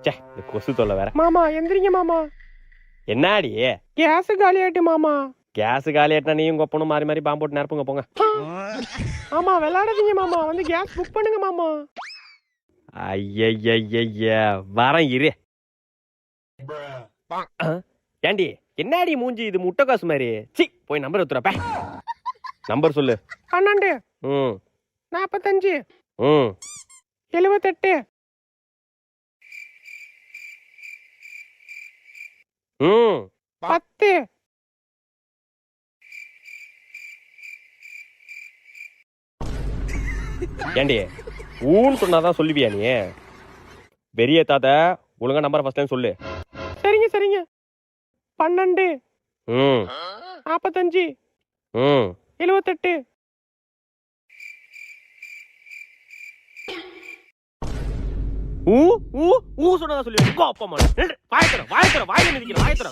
சே இந்த கொசு தொல்லை வேற. மாமா எந்திரிங்க மாமா. என்னாடி கேஸ் காலி ஆயிட்டு மாமா. கேஸ் காலி ஆயிட்டா நீயும் கொப்பனும் மாறி மாறி பாம்பு போட்டு நிரப்புங்க போங்க. மாமா விளையாடாதீங்க மாமா, வந்து கேஸ் புக் பண்ணுங்க மாமா. ஐய வரேன் இரு. ஏண்டி என்னாடி மூஞ்சி இது முட்டை காசு மாதிரி? சி போய் நம்பர் எடுத்துறப்ப. நம்பர் சொல்லு. 12 ம் 45 ம் 78 ம் 10. ஏண்டி ஊன்னு சொன்னாதான் சொல்லுவியா நீ? பெரிய தாத்தா ஒழுங்கா நம்பர் ஃபர்ஸ்ட் டைம் சொல்லு. சரிங்க சரிங்க. 12 ம் 45 ம் 78. ஊ ஊ ஊ சொன்னதா சொல்லுவியா? அப்பா வாயத்தர வாயில மிதிக்கிற வாயத்தர.